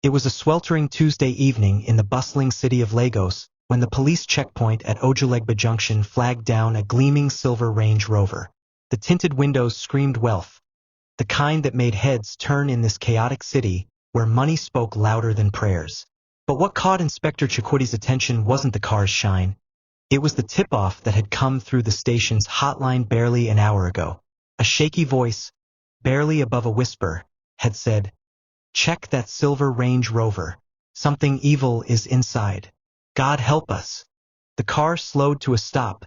It was a sweltering Tuesday evening in the bustling city of Lagos when the police checkpoint at Ojulegba Junction flagged down a gleaming silver Range Rover. The tinted windows screamed wealth, the kind that made heads turn in this chaotic city where money spoke louder than prayers. But what caught Inspector Chikwudi's attention wasn't the car's shine. It was the tip-off that had come through the station's hotline barely an hour ago. A shaky voice, barely above a whisper, had said, "Check that silver Range Rover. Something evil is inside. God help us." The car slowed to a stop,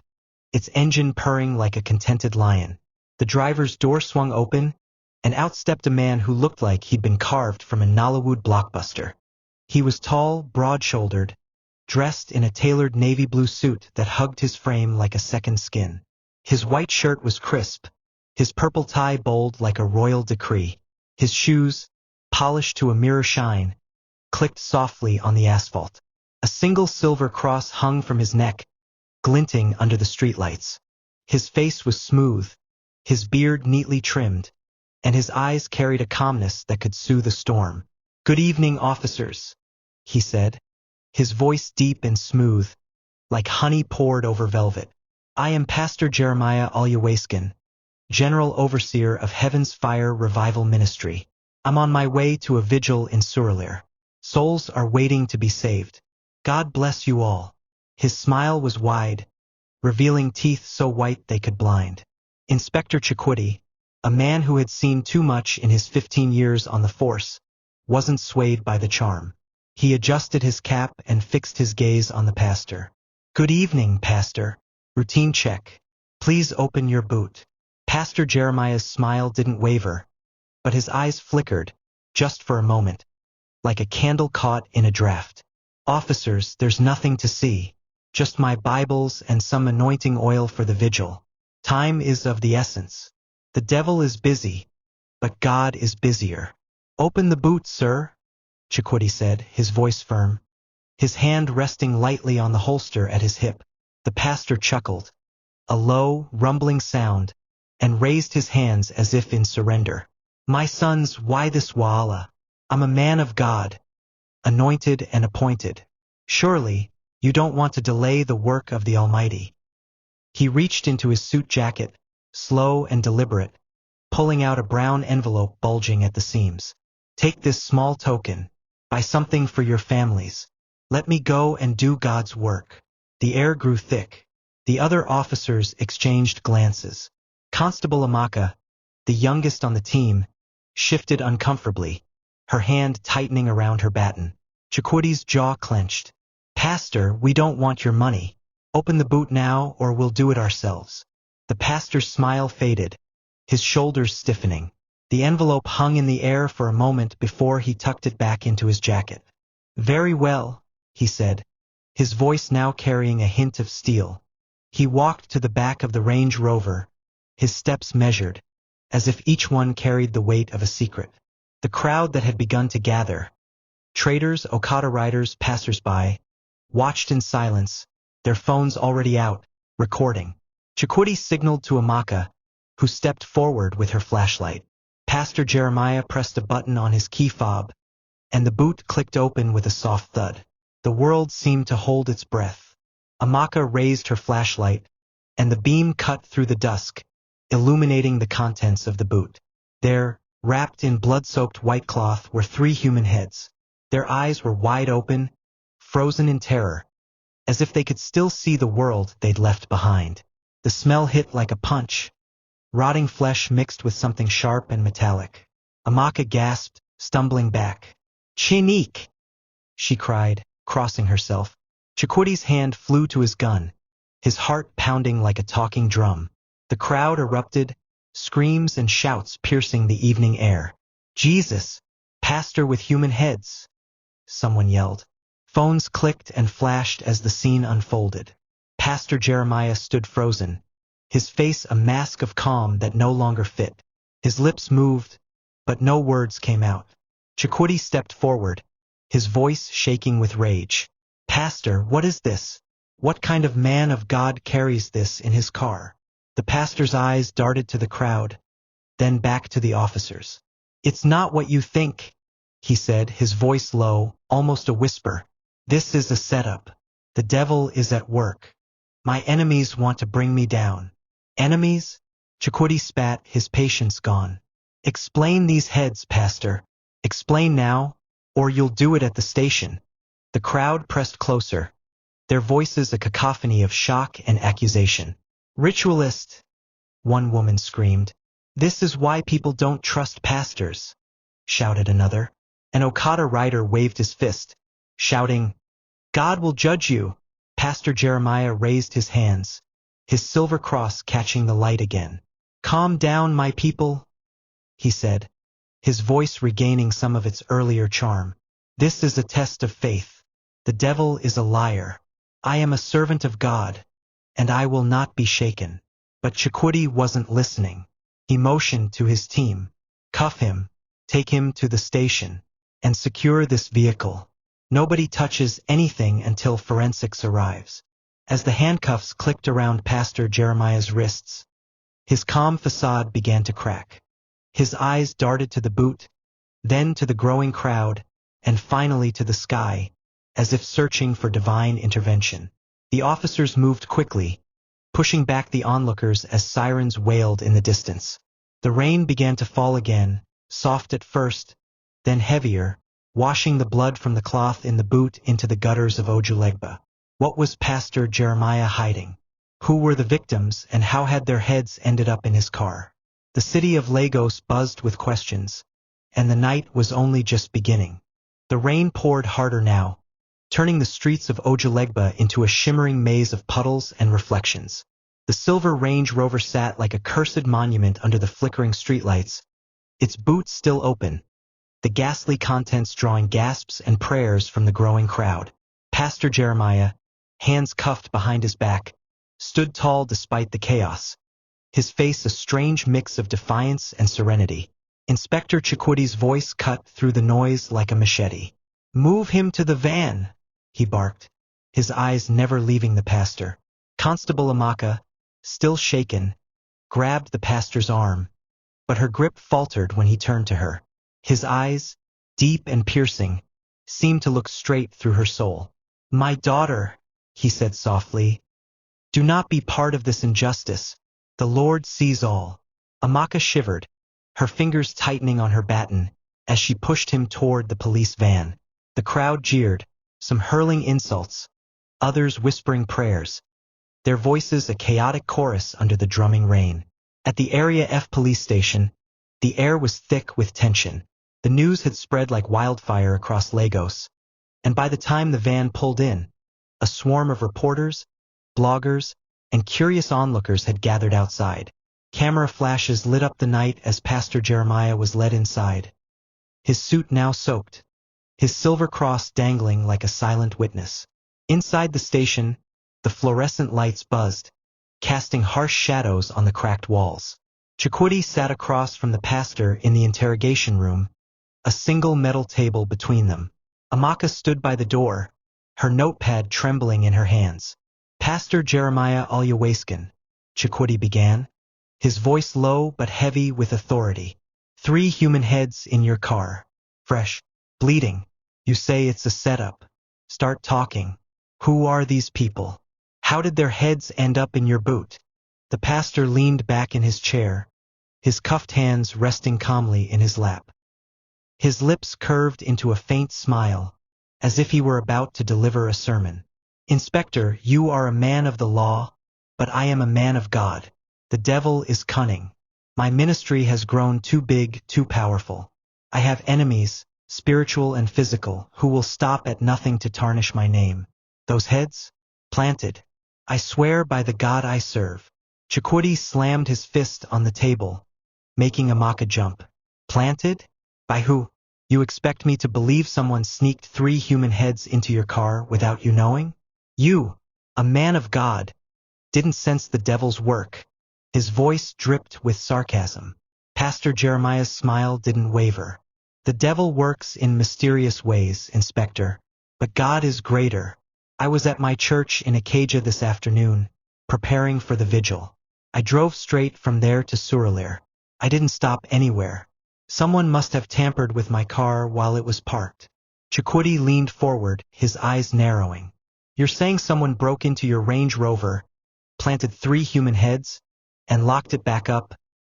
its engine purring like a contented lion. The driver's door swung open, and out stepped a man who looked like he'd been carved from a Nollywood blockbuster. He was tall, broad-shouldered, dressed in a tailored navy blue suit that hugged his frame like a second skin. His white shirt was crisp, his purple tie bold like a royal decree. His shoes, polished to a mirror shine, clicked softly on the asphalt. A single silver cross hung from his neck, glinting under the streetlights. His face was smooth, his beard neatly trimmed, and his eyes carried a calmness that could soothe a storm. "Good evening, officers," he said, his voice deep and smooth, like honey poured over velvet. "I am Pastor Jeremiah Oluyewaskin, General Overseer of Heaven's Fire Revival Ministry. I'm on my way to a vigil in Surulere. Souls are waiting to be saved. God bless you all." His smile was wide, revealing teeth so white they could blind. Inspector Chikwudi, a man who had seen too much in his 15 years on the force, wasn't swayed by the charm. He adjusted his cap and fixed his gaze on the pastor. "Good evening, Pastor. Routine check. Please open your boot." Pastor Jeremiah's smile didn't waver, but his eyes flickered, just for a moment, like a candle caught in a draft. "Officers, there's nothing to see. Just my Bibles and some anointing oil for the vigil. Time is of the essence. The devil is busy, but God is busier." "Open the boot, sir," Chikwudi said, his voice firm, his hand resting lightly on the holster at his hip. The pastor chuckled, a low, rumbling sound, and raised his hands as if in surrender. "My sons, why this wahala? I'm a man of God, anointed and appointed. Surely, you don't want to delay the work of the Almighty." He reached into his suit jacket, slow and deliberate, pulling out a brown envelope bulging at the seams. "Take this small token. Buy something for your families. Let me go and do God's work." The air grew thick. The other officers exchanged glances. Constable Amaka, the youngest on the team, shifted uncomfortably, her hand tightening around her baton. Chikwudi's jaw clenched. "Pastor, we don't want your money. Open the boot now or we'll do it ourselves." The pastor's smile faded, his shoulders stiffening. The envelope hung in the air for a moment before he tucked it back into his jacket. "Very well," he said, his voice now carrying a hint of steel. He walked to the back of the Range Rover, his steps measured, as if each one carried the weight of a secret. The crowd that had begun to gather, traders, Okada riders, passers-by, watched in silence, their phones already out, recording. Chikwudi signaled to Amaka, who stepped forward with her flashlight. Pastor Jeremiah pressed a button on his key fob, and the boot clicked open with a soft thud. The world seemed to hold its breath. Amaka raised her flashlight, and the beam cut through the dusk, illuminating the contents of the boot. There, wrapped in blood-soaked white cloth, were 3 human heads. Their eyes were wide open, frozen in terror, as if they could still see the world they'd left behind. The smell hit like a punch, rotting flesh mixed with something sharp and metallic. Amaka gasped, stumbling back. "Chinik!" she cried, crossing herself. Chikwudi's hand flew to his gun, his heart pounding like a talking drum. The crowd erupted, screams and shouts piercing the evening air. "Jesus! Pastor with human heads!" someone yelled. Phones clicked and flashed as the scene unfolded. Pastor Jeremiah stood frozen, his face a mask of calm that no longer fit. His lips moved, but no words came out. Chikwudi stepped forward, his voice shaking with rage. "Pastor, what is this? What kind of man of God carries this in his car?" The pastor's eyes darted to the crowd, then back to the officers. "It's not what you think," he said, his voice low, almost a whisper. This is a setup. The devil is at work. My enemies want to bring me down. Enemies? Chakoti spat, his patience gone. Explain these heads, Pastor. Explain now, or you'll do it at the station. The crowd pressed closer, their voices a cacophony of shock and accusation. Ritualist, one woman screamed. This is why people don't trust pastors, shouted another. An Okada rider waved his fist, shouting, God will judge you. Pastor Jeremiah raised his hands, his silver cross catching the light again. Calm down, my people, he said, his voice regaining some of its earlier charm. This is a test of faith. The devil is a liar. I am a servant of God, and I will not be shaken. But Chakoti wasn't listening. He motioned to his team. Cuff him, take him to the station, and secure this vehicle. Nobody touches anything until forensics arrives. As the handcuffs clicked around Pastor Jeremiah's wrists, his calm facade began to crack. His eyes darted to the boot, then to the growing crowd, and finally to the sky, as if searching for divine intervention. The officers moved quickly, pushing back the onlookers as sirens wailed in the distance. The rain began to fall again, soft at first, then heavier, washing the blood from the cloth in the boot into the gutters of Ojulegba. What was Pastor Jeremiah hiding? Who were the victims, and how had their heads ended up in his car? The city of Lagos buzzed with questions, and the night was only just beginning. The rain poured harder now, turning the streets of Ojulegba into a shimmering maze of puddles and reflections. The silver Range Rover sat like a cursed monument under the flickering streetlights, its boot still open, the ghastly contents drawing gasps and prayers from the growing crowd. Pastor Jeremiah, hands cuffed behind his back, stood tall despite the chaos, his face a strange mix of defiance and serenity. Inspector Chakwoti's voice cut through the noise like a machete. Move him to the van, he barked, his eyes never leaving the pastor. Constable Amaka, still shaken, grabbed the pastor's arm, but her grip faltered when he turned to her. His eyes, deep and piercing, seemed to look straight through her soul. My daughter, he said softly, do not be part of this injustice. The Lord sees all. Amaka shivered, her fingers tightening on her baton, as she pushed him toward the police van. The crowd jeered, some hurling insults, others whispering prayers, their voices a chaotic chorus under the drumming rain. At the Area F police station, the air was thick with tension. The news had spread like wildfire across Lagos, and by the time the van pulled in, a swarm of reporters, bloggers, and curious onlookers had gathered outside. Camera flashes lit up the night as Pastor Jeremiah was led inside, his suit now soaked, his silver cross dangling like a silent witness. Inside the station, the fluorescent lights buzzed, casting harsh shadows on the cracked walls. Chakoti sat across from the pastor in the interrogation room, a single metal table between them. Amaka stood by the door, her notepad trembling in her hands. Pastor Jeremiah Alyawaskin, Chakoti began, his voice low but heavy with authority. 3 human heads in your car. Fresh. Bleeding. You say it's a setup. Start talking. Who are these people? How did their heads end up in your boot? The pastor leaned back in his chair, his cuffed hands resting calmly in his lap. His lips curved into a faint smile, as if he were about to deliver a sermon. Inspector, you are a man of the law, but I am a man of God. The devil is cunning. My ministry has grown too big, too powerful. I have enemies, spiritual and physical, who will stop at nothing to tarnish my name. Those heads? Planted. I swear by the God I serve. Chakoti slammed his fist on the table, making Amaka jump. Planted? By who? You expect me to believe someone sneaked 3 human heads into your car without you knowing? You, a man of God, didn't sense the devil's work. His voice dripped with sarcasm. Pastor Jeremiah's smile didn't waver. The devil works in mysterious ways, Inspector, but God is greater. I was at my church in Acacia this afternoon, preparing for the vigil. I drove straight from there to Suralere. I didn't stop anywhere. Someone must have tampered with my car while it was parked. Chukwudi leaned forward, his eyes narrowing. You're saying someone broke into your Range Rover, planted 3 human heads, and locked it back up,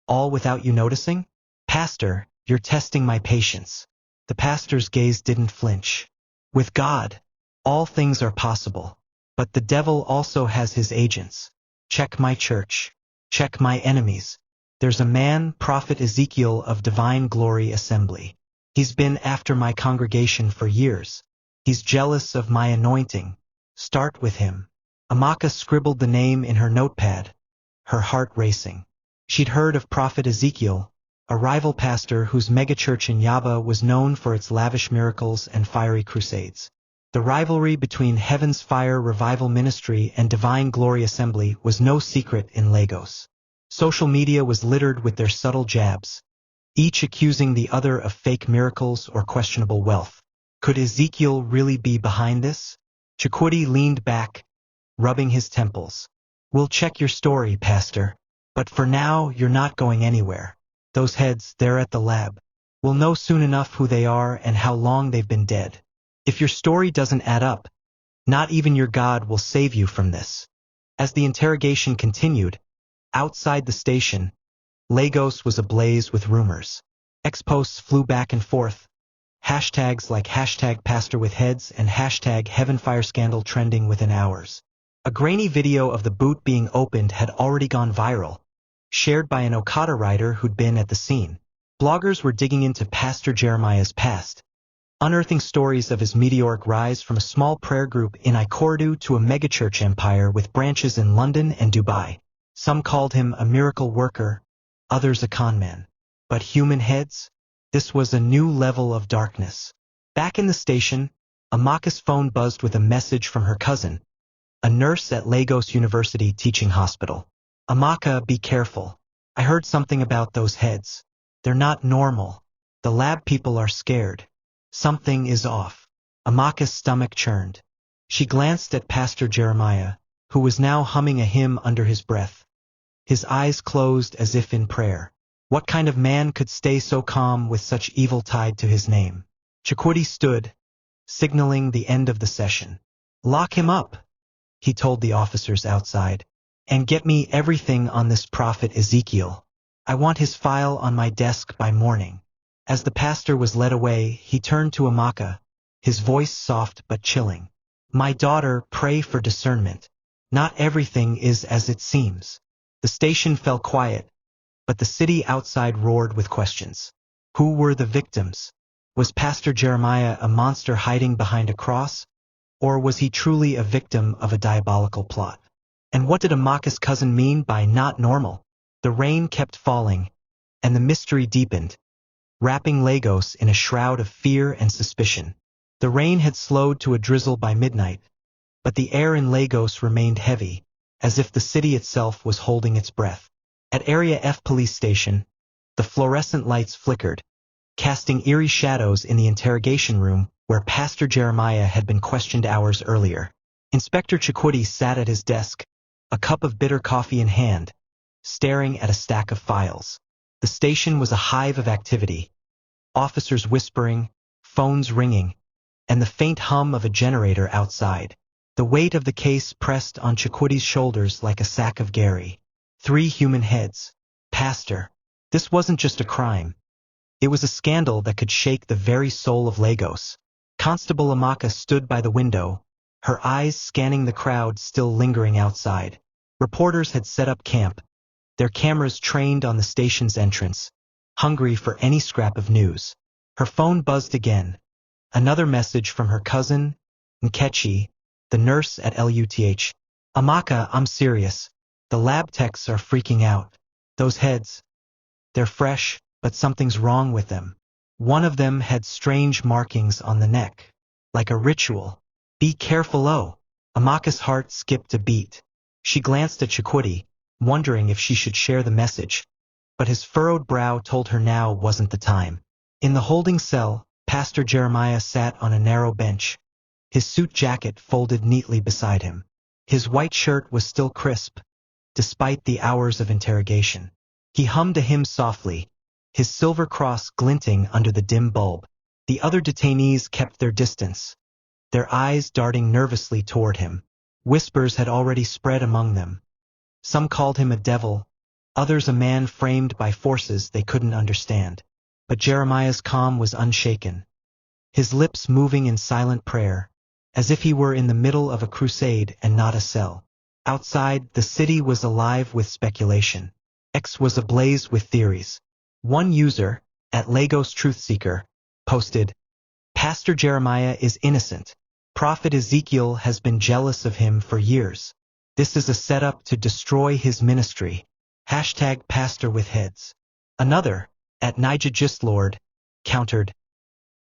all without you noticing? Pastor, you're testing my patience. The pastor's gaze didn't flinch. With God, all things are possible. But the devil also has his agents. Check my church. Check my enemies. There's a man, Prophet Ezekiel of Divine Glory Assembly. He's been after my congregation for years. He's jealous of my anointing. Start with him. Amaka scribbled the name in her notepad, her heart racing. She'd heard of Prophet Ezekiel, a rival pastor whose megachurch in Yaba was known for its lavish miracles and fiery crusades. The rivalry between Heaven's Fire Revival Ministry and Divine Glory Assembly was no secret in Lagos. Social media was littered with their subtle jabs, each accusing the other of fake miracles or questionable wealth. Could Ezekiel really be behind this? Chukwudi leaned back, rubbing his temples. We'll check your story, Pastor. But for now, you're not going anywhere. Those heads, they're at the lab. We'll know soon enough who they are and how long they've been dead. If your story doesn't add up, not even your God will save you from this. As the interrogation continued, outside the station, Lagos was ablaze with rumors. Ex-posts flew back and forth, hashtags like hashtag pastor with heads and hashtag heavenfire scandal trending within hours. A grainy video of the boot being opened had already gone viral, shared by an Okada rider who'd been at the scene. Bloggers were digging into Pastor Jeremiah's past, unearthing stories of his meteoric rise from a small prayer group in Ikorodu to a megachurch empire with branches in London and Dubai. Some called him a miracle worker, others a conman. But human heads? This was a new level of darkness. Back in the station, Amaka's phone buzzed with a message from her cousin, a nurse at Lagos University Teaching Hospital. Amaka, be careful. I heard something about those heads. They're not normal. The lab people are scared. Something is off. Amaka's stomach churned. She glanced at Pastor Jeremiah, who was now humming a hymn under his breath, his eyes closed as if in prayer. What kind of man could stay so calm with such evil tied to his name? Chukwudi stood, signaling the end of the session. Lock him up, he told the officers outside, and get me everything on this prophet Ezekiel. I want his file on my desk by morning. As the pastor was led away, he turned to Amaka, his voice soft but chilling. My daughter, pray for discernment. Not everything is as it seems. The station fell quiet, but the city outside roared with questions. Who were the victims? Was Pastor Jeremiah a monster hiding behind a cross? Or was he truly a victim of a diabolical plot? And what did Amaka's cousin mean by not normal? The rain kept falling, and the mystery deepened, wrapping Lagos in a shroud of fear and suspicion. The rain had slowed to a drizzle by midnight, but the air in Lagos remained heavy, as if the city itself was holding its breath. At Area F police station, the fluorescent lights flickered, casting eerie shadows in the interrogation room where Pastor Jeremiah had been questioned hours earlier. Inspector Chukwudi sat at his desk, a cup of bitter coffee in hand, staring at a stack of files. The station was a hive of activity, officers whispering, phones ringing, and the faint hum of a generator outside. The weight of the case pressed on Chukwudi's shoulders like a sack of Gary. 3 human heads. Pastor. This wasn't just a crime. It was a scandal that could shake the very soul of Lagos. Constable Amaka stood by the window, her eyes scanning the crowd still lingering outside. Reporters had set up camp, their cameras trained on the station's entrance, hungry for any scrap of news. Her phone buzzed again. Another message from her cousin, Nkechi, the nurse at LUTH. Amaka, I'm serious. The lab techs are freaking out. Those heads. They're fresh, but something's wrong with them. One of them had strange markings on the neck, like a ritual. Be careful, oh. Amaka's heart skipped a beat. She glanced at Chukwudi, wondering if she should share the message, but his furrowed brow told her now wasn't the time. In the holding cell, Pastor Jeremiah sat on a narrow bench, his suit jacket folded neatly beside him. His white shirt was still crisp, despite the hours of interrogation. He hummed a hymn softly, his silver cross glinting under the dim bulb. The other detainees kept their distance, their eyes darting nervously toward him. Whispers had already spread among them. Some called him a devil, others a man framed by forces they couldn't understand. But Jeremiah's calm was unshaken, his lips moving in silent prayer, as if he were in the middle of a crusade and not a cell. Outside, the city was alive with speculation. X was ablaze with theories. One user, at Lagos Truthseeker, posted, "Pastor Jeremiah is innocent. Prophet Ezekiel has been jealous of him for years. This is a setup to destroy his ministry. Hashtag pastor with heads." Another, at Nigerian, countered,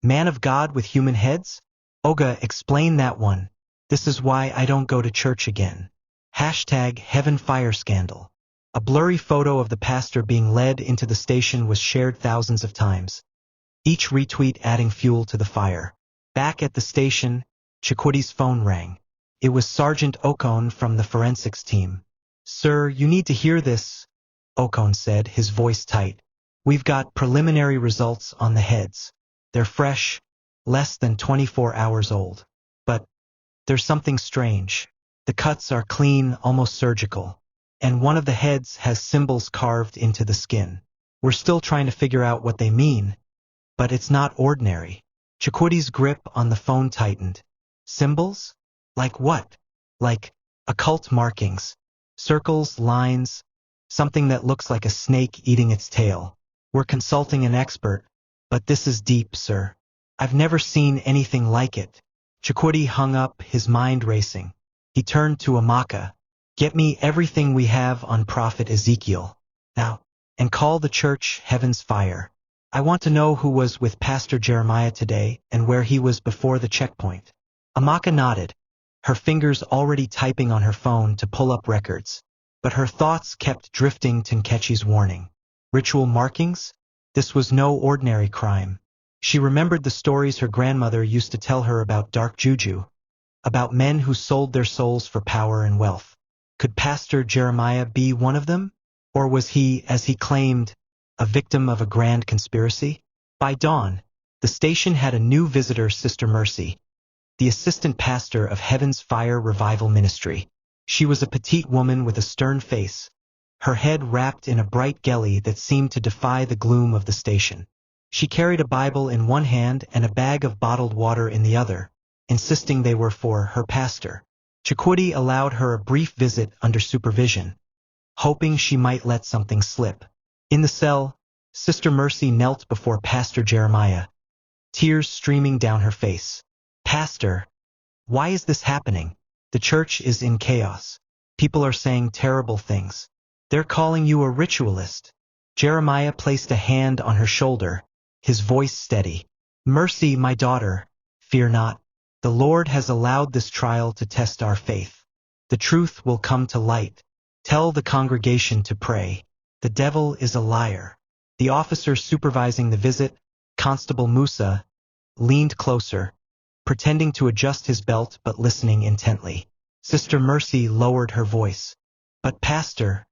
"Man of God with human heads? Oga, explain that one. This is why I don't go to church again." Hashtag heaven fire scandal. A blurry photo of the pastor being led into the station was shared thousands of times, each retweet adding fuel to the fire. Back at the station, Chikwudi's phone rang. It was Sergeant Okon from the forensics team. "Sir, you need to hear this," Okon said, his voice tight. "We've got preliminary results on the heads. They're fresh, less than 24 hours old. But there's something strange. The cuts are clean, almost surgical, and one of the heads has symbols carved into the skin. We're still trying to figure out what they mean, but it's not ordinary." Chikwudi's grip on the phone tightened. "Symbols? Like what?" "Like occult markings. Circles, lines, something that looks like a snake eating its tail. We're consulting an expert, but this is deep, sir. I've never seen anything like it." Chikwudi hung up, his mind racing. He turned to Amaka. "Get me everything we have on Prophet Ezekiel, now, and call the church Heaven's Fire. I want to know who was with Pastor Jeremiah today and where he was before the checkpoint." Amaka nodded, her fingers already typing on her phone to pull up records. But her thoughts kept drifting to Nkechi's warning. Ritual markings? This was no ordinary crime. She remembered the stories her grandmother used to tell her about dark juju, about men who sold their souls for power and wealth. Could Pastor Jeremiah be one of them? Or was he, as he claimed, a victim of a grand conspiracy? By dawn, the station had a new visitor, Sister Mercy, the assistant pastor of Heaven's Fire Revival Ministry. She was a petite woman with a stern face, her head wrapped in a bright ghillie that seemed to defy the gloom of the station. She carried a Bible in one hand and a bag of bottled water in the other, insisting they were for her pastor. Chikwudi allowed her a brief visit under supervision, hoping she might let something slip. In the cell, Sister Mercy knelt before Pastor Jeremiah, tears streaming down her face. "Pastor, why is this happening? The church is in chaos. People are saying terrible things. They're calling you a ritualist." Jeremiah placed a hand on her shoulder, his voice steady. "Mercy, my daughter, fear not. The Lord has allowed this trial to test our faith. The truth will come to light. Tell the congregation to pray. The devil is a liar." The officer supervising the visit, Constable Musa, leaned closer, pretending to adjust his belt but listening intently. Sister Mercy lowered her voice. "But Pastor,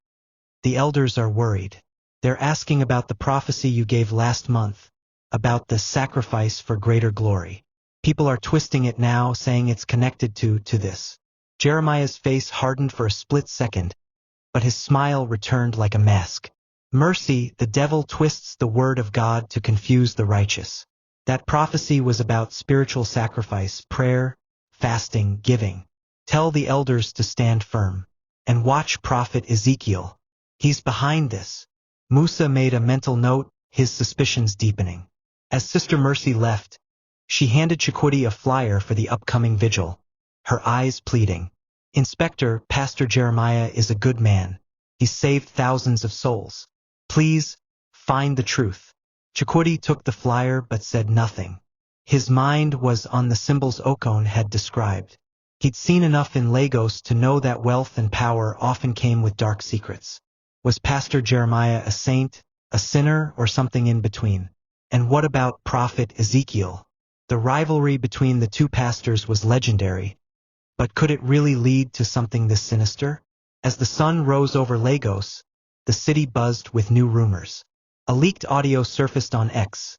the elders are worried. They're asking about the prophecy you gave last month, about the sacrifice for greater glory. People are twisting it now, saying it's connected to this." Jeremiah's face hardened for a split second, but his smile returned like a mask. "Mercy, the devil twists the word of God to confuse the righteous. That prophecy was about spiritual sacrifice, prayer, fasting, giving. Tell the elders to stand firm. And watch Prophet Ezekiel. He's behind this." Musa made a mental note, his suspicions deepening. As Sister Mercy left, she handed Chikwudi a flyer for the upcoming vigil, her eyes pleading. "Inspector, Pastor Jeremiah is a good man. He's saved thousands of souls. Please, find the truth." Chikwudi took the flyer but said nothing. His mind was on the symbols Okon had described. He'd seen enough in Lagos to know that wealth and power often came with dark secrets. Was Pastor Jeremiah a saint, a sinner, or something in between? And what about Prophet Ezekiel? The rivalry between the two pastors was legendary, but could it really lead to something this sinister? As the sun rose over Lagos, the city buzzed with new rumors. A leaked audio surfaced on X,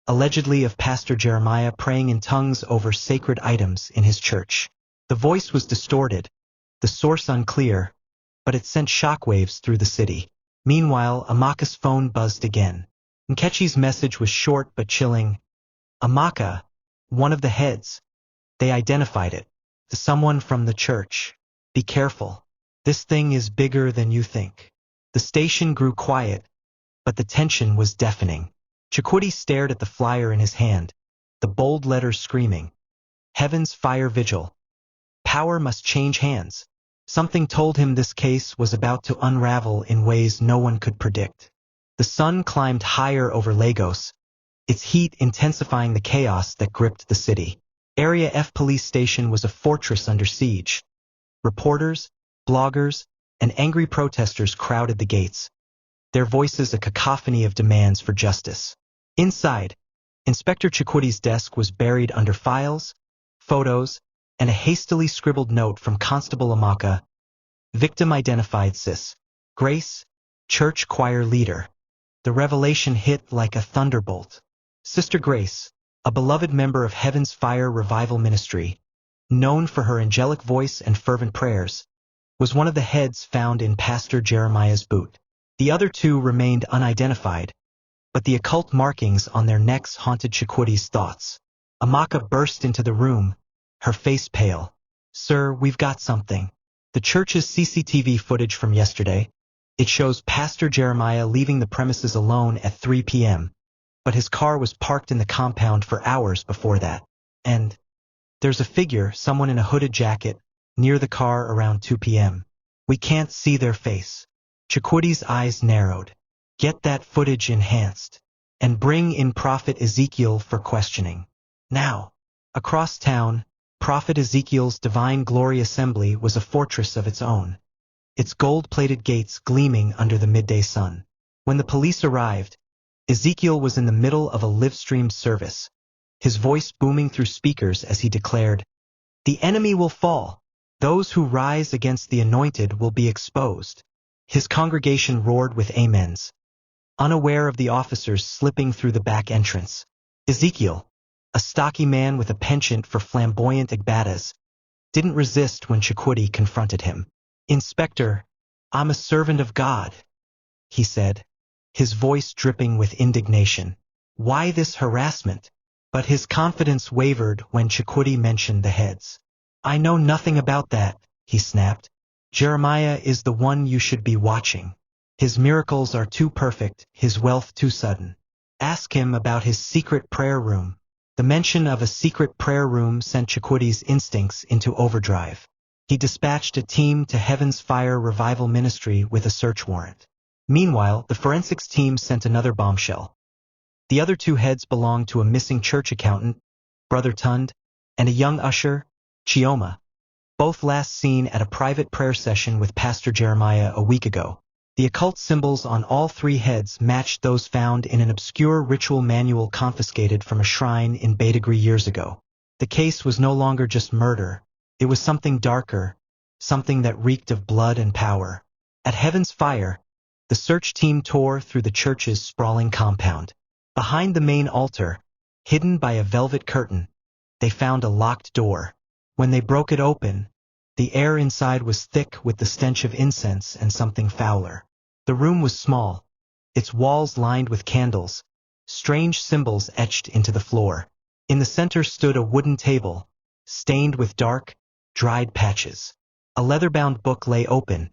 allegedly of Pastor Jeremiah praying in tongues over sacred items in his church. The voice was distorted, the source unclear, but it sent shockwaves through the city. Meanwhile, Amaka's phone buzzed again. Nkechi's message was short but chilling. Amaka, one of the heads. They identified it. Someone from the church. Be careful. This thing is bigger than you think. The station grew quiet, but the tension was deafening. Chikwudi stared at the flyer in his hand, the bold letters screaming, Heaven's Fire Vigil. Power must change hands. Something told him this case was about to unravel in ways no one could predict. The sun climbed higher over Lagos, its heat intensifying the chaos that gripped the city. Area F police station was a fortress under siege. Reporters, bloggers, and angry protesters crowded the gates, their voices a cacophony of demands for justice. Inside, Inspector Chikwidi's desk was buried under files, photos, and a hastily scribbled note from Constable Amaka. Victim identified Sis. Grace, church choir leader. The revelation hit like a thunderbolt. Sister Grace, a beloved member of Heaven's Fire Revival Ministry, known for her angelic voice and fervent prayers, was one of the heads found in Pastor Jeremiah's boot. The other two remained unidentified, but the occult markings on their necks haunted Chikwidi's thoughts. Amaka burst into the room, her face pale. Sir, we've got something. The church's CCTV footage from yesterday. It shows Pastor Jeremiah leaving the premises alone at 3 p.m., but his car was parked in the compound for hours before that. And there's a figure, someone in a hooded jacket, near the car around 2 p.m. We can't see their face. Chikwidi's eyes narrowed. Get that footage enhanced, and bring in Prophet Ezekiel for questioning. Now, across town, Prophet Ezekiel's Divine Glory Assembly was a fortress of its own, its gold-plated gates gleaming under the midday sun. When the police arrived, Ezekiel was in the middle of a live-streamed service, his voice booming through speakers as he declared, "The enemy will fall. Those who rise against the anointed will be exposed." His congregation roared with amens, unaware of the officers slipping through the back entrance. Ezekiel, a stocky man with a penchant for flamboyant agbadas, didn't resist when Chikwudi confronted him. "Inspector, I'm a servant of God," he said, his voice dripping with indignation. "Why this harassment?" But his confidence wavered when Chikwudi mentioned the heads. "I know nothing about that," he snapped. "Jeremiah is the one you should be watching. His miracles are too perfect, his wealth too sudden. Ask him about his secret prayer room." The mention of a secret prayer room sent Chikwidi's instincts into overdrive. He dispatched a team to Heaven's Fire Revival Ministry with a search warrant. Meanwhile, the forensics team sent another bombshell. The other two heads belonged to a missing church accountant, Brother Tund, and a young usher, Chioma, both last seen at a private prayer session with Pastor Jeremiah a week ago. The occult symbols on all three heads matched those found in an obscure ritual manual confiscated from a shrine in Badagry years ago. The case was no longer just murder, it was something darker, something that reeked of blood and power. At Heaven's Fire, the search team tore through the church's sprawling compound. Behind the main altar, hidden by a velvet curtain, they found a locked door. When they broke it open, the air inside was thick with the stench of incense and something fouler. The room was small, its walls lined with candles, strange symbols etched into the floor. In the center stood a wooden table, stained with dark, dried patches. A leather-bound book lay open,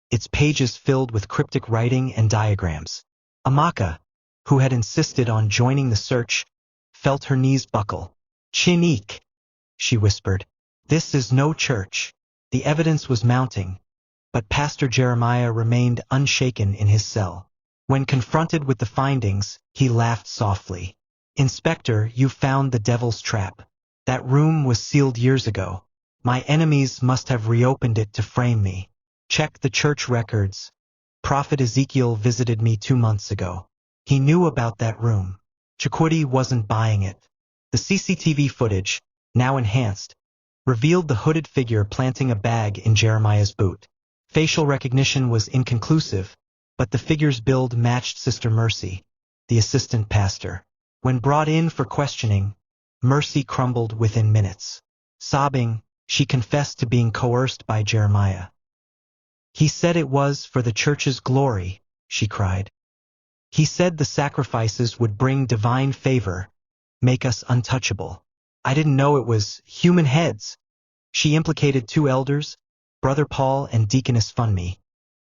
its pages filled with cryptic writing and diagrams. Amaka, who had insisted on joining the search, felt her knees buckle. "Chinik," she whispered. "This is no church." The evidence was mounting, but Pastor Jeremiah remained unshaken in his cell. When confronted with the findings, he laughed softly. "Inspector, you found the devil's trap. That room was sealed years ago. My enemies must have reopened it to frame me. Check the church records. Prophet Ezekiel visited me 2 months ago. He knew about that room." Chikwudi wasn't buying it. The CCTV footage, now enhanced, revealed the hooded figure planting a bag in Jeremiah's boot. Facial recognition was inconclusive, but the figure's build matched Sister Mercy. the assistant pastor. When brought in for questioning, Mercy crumbled within minutes. Sobbing, she confessed to being coerced by Jeremiah. "He said it was for the church's glory," she cried. "He said the sacrifices would bring divine favor, make us untouchable. I didn't know it was human heads." She implicated two elders, Brother Paul and Deaconess Funmi,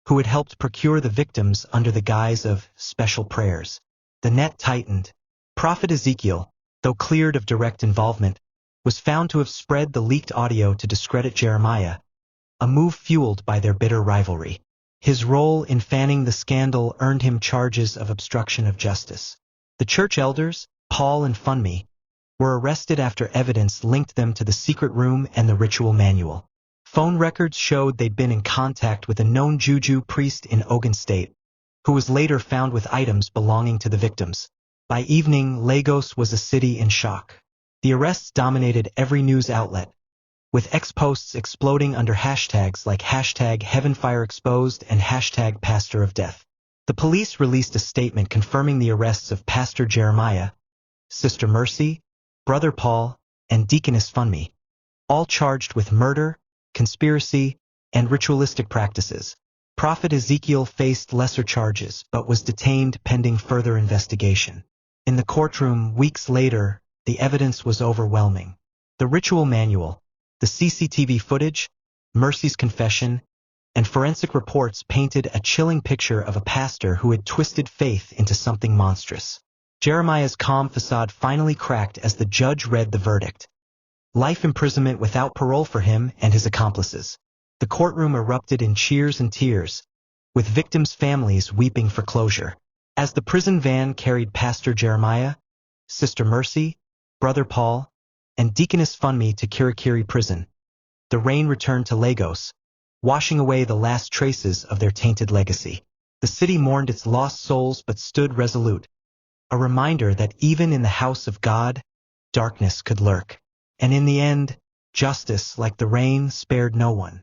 who had helped procure the victims under the guise of special prayers. The net tightened. Prophet Ezekiel, though cleared of direct involvement, was found to have spread the leaked audio to discredit Jeremiah, a move fueled by their bitter rivalry. His role in fanning the scandal earned him charges of obstruction of justice. The church elders, Paul and Funmi, were arrested after evidence linked them to the secret room and the ritual manual. Phone records showed they'd been in contact with a known juju priest in Ogun State, who was later found with items belonging to the victims. By evening, Lagos was a city in shock. The arrests dominated every news outlet, with ex-posts exploding under hashtags like #HeavenFireExposed and #PastorOfDeath. The police released a statement confirming the arrests of Pastor Jeremiah, Sister Mercy, Brother Paul, and Deaconess Funmi, all charged with murder, conspiracy, and ritualistic practices. Prophet Ezekiel faced lesser charges but was detained pending further investigation. In the courtroom weeks later, the evidence was overwhelming. The ritual manual, the CCTV footage, Mercy's confession, and forensic reports painted a chilling picture of a pastor who had twisted faith into something monstrous. Jeremiah's calm facade finally cracked as the judge read the verdict. Life imprisonment without parole for him and his accomplices. The courtroom erupted in cheers and tears, with victims' families weeping for closure. As the prison van carried Pastor Jeremiah, Sister Mercy, Brother Paul, and Deaconess Funmi to Kirikiri prison, the rain returned to Lagos, washing away the last traces of their tainted legacy. The city mourned its lost souls but stood resolute, a reminder that even in the house of God, darkness could lurk. And in the end, justice, like the rain, spared no one.